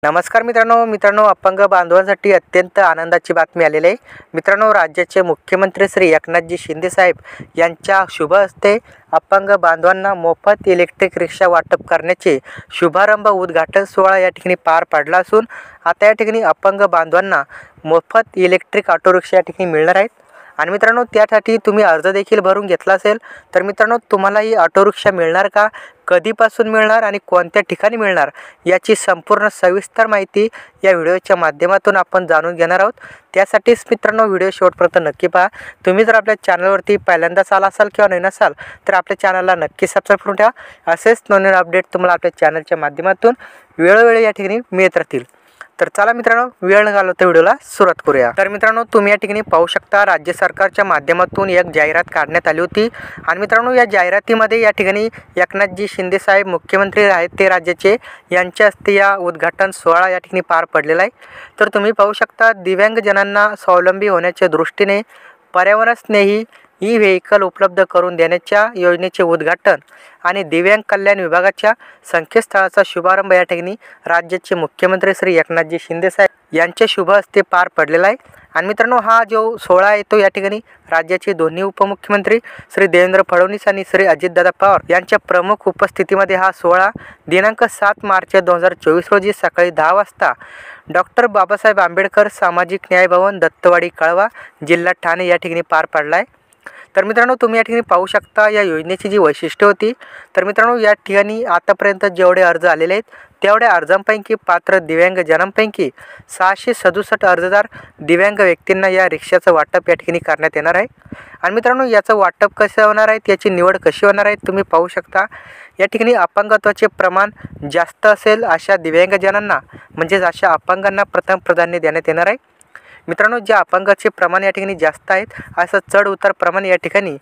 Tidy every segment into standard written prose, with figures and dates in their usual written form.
नमस्कार मित्रांनो अपंग बांधवांसाठी अत्यंत आनंदाची बातमी आलेली आहे। मित्रांनो, राज्याचे मुख्यमंत्री श्री एकनाथजी शिंदे साहेब यांच्या शुभ हस्ते अपंग बांधवांना मोफत इलेक्ट्रिक रिक्षा वाटप करण्याचे शुभारंभ उद्घाटन सोहळा या ठिकाणी पार पडला असून आता या ठिकाणी अपंग बांधवांना मोफत इलेक्ट्रिक ऑटो रिक्षा या ठिकाणी मिळणार आहेत। आणि मित्रांनो, त्यासाठी तुम्ही अर्ज देखील भरून घेतला असेल तर मित्रांनो, तुम्हाला ही ऑटो रिक्षा मिळणार का, कधीपासून मिळणार आणि कोणत्या ठिकाणी मिळणार याची संपूर्ण सविस्तर माहिती या व्हिडिओच्या माध्यमातून आपण जाणून घेणार आहोत। त्यासाठीच मित्रांनो, व्हिडिओ शेवटपर्यंत नक्की पहा। तुम्ही जर आपल्या चॅनलवरती पहिल्यांदाच आला असाल किंवा नवीन असाल तर आपल्या चॅनलला नक्की सबस्क्राईब करून ठेवा। असेच नवीन अपडेट तुम्हाला आपल्या चॅनलच्या माध्यमातून वेळोवेळी या ठिकाणी मिळत राहतील। तर चला मित्रांनो, वेळ न घालवता व्हिडिओला सुरुवात करूया। तर मित्रांनो, तुम्ही या ठिकाणी पाहू शकता राज्य सरकारच्या माध्यमातून एक जाहिरात काढण्यात आली होती। आणि मित्रांनो, या जाहिरातीमध्ये या ठिकाणी एकनाथजी शिंदे साहेब मुख्यमंत्री आहेत ते राज्याचे, यांच्या हस्ते या उद्घाटन सोहळा या ठिकाणी पार पडलेला आहे। तर तुम्ही पाहू शकता दिव्यांगजनांना स्वावलंबी होण्याच्या दृष्टीने पर्यावरणस्नेही ई व्हेकल उपलब्ध करून देण्याच्या योजनेचे उद्घाटन आणि दिव्यांग कल्याण विभागाच्या संकेतस्थळाचा शुभारंभ या ठिकाणी राज्याचे मुख्यमंत्री श्री एकनाथजी शिंदे साहेब यांच्या शुभ हस्ते पार पडलेला आहे। आणि मित्रांनो, हा जो सोहळा आहे तो या ठिकाणी राज्याचे दोन्ही उपमुख्यमंत्री श्री देवेंद्र फडणवीस आणि श्री अजितदादा पवार यांच्या प्रमुख उपस्थितीमध्ये हा सोहळा दिनांक 7 मार्च 2024 रोजी सकाळी 10 वाजता डॉक्टर बाबासाहेब आंबेडकर सामाजिक न्याय भवन, दत्तवाडी, कळवा, जिल्हा ठाणे या ठिकाणी पार पडला आहे। तर मित्रांनो, तुम्ही या ठिकाणी पाहू शकता या योजनेची जी वैशिष्ट्य होती। तर मित्रांनो, या ठिकाणी आतापर्यंत जेवढे अर्ज आलेले आहेत तेवढ्या अर्जांपैकी पात्र दिव्यांगजनांपैकी 667 अर्जदार दिव्यांग व्यक्तींना या रिक्षाचं वाटप या ठिकाणी करण्यात येणार आहे। आणि मित्रांनो, याचं वाटप कसं होणार आहे, याची निवड कशी होणार आहे तुम्ही पाहू शकता। या ठिकाणी अपंगत्वाचे प्रमाण जास्त असेल अशा दिव्यांगजनांना म्हणजेच अशा अपंगांना प्रथम प्राधान्य देण्यात येणार आहे। मित्रांनो, ज्या अपंगाचे प्रमाण या ठिकाणी जास्त आहेत असं चढ उतार प्रमाण या ठिकाणी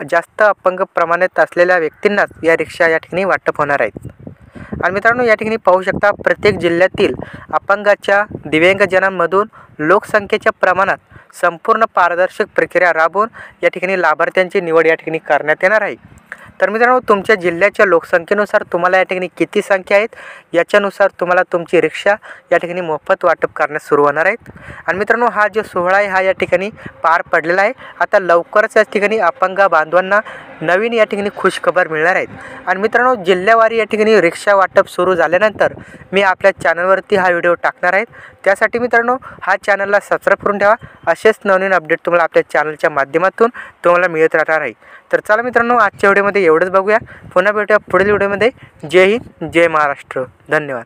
जास्त अपंग प्रमाणात असलेल्या व्यक्तींनाच या रिक्षा या ठिकाणी वाटप होणार आहेत। आणि मित्रांनो, या ठिकाणी पाहू शकता प्रत्येक जिल्ह्यातील अपंगाच्या दिव्यांगजनांमधून लोकसंख्येच्या प्रमाणात संपूर्ण पारदर्शक प्रक्रिया राबवून या ठिकाणी लाभार्थ्यांची निवड या ठिकाणी करण्यात येणार आहे। तर मित्रांनो, तुमच्या जिल्ह्याच्या लोकसंख्येनुसार तुम्हाला या ठिकाणी किती संख्या आहेत याच्यानुसार तुम्हाला तुमची रिक्षा या ठिकाणी मोफत वाटप करण्यास सुरू होणार आहेत। आणि मित्रांनो, हा जो सोहळा आहे हा या ठिकाणी पार पडलेला आहे। आता लवकरच या ठिकाणी अपंग बांधवांना नवीन या ठिकाणी खुशखबर मिळणार आहेत। आणि मित्रांनो, जिल्ह्यावारी या ठिकाणी रिक्षा वाटप सुरू झाल्यानंतर मी आपल्या चॅनलवरती हा व्हिडिओ टाकणार आहे। त्यासाठी मित्रांनो, हा चॅनलला सबस्क्राईब करून ठेवा। असेच नवीन अपडेट तुम्हाला आपल्या चॅनलच्या माध्यमातून तुम्हाला मिळत राहणार आहे। तर चला मित्रांनो, आजच्या व्हिडिओमध्ये एवढंच बघूया। पुन्हा भेटूया पुढील व्हिडिओमध्ये। जय हिंद, जय महाराष्ट्र, धन्यवाद।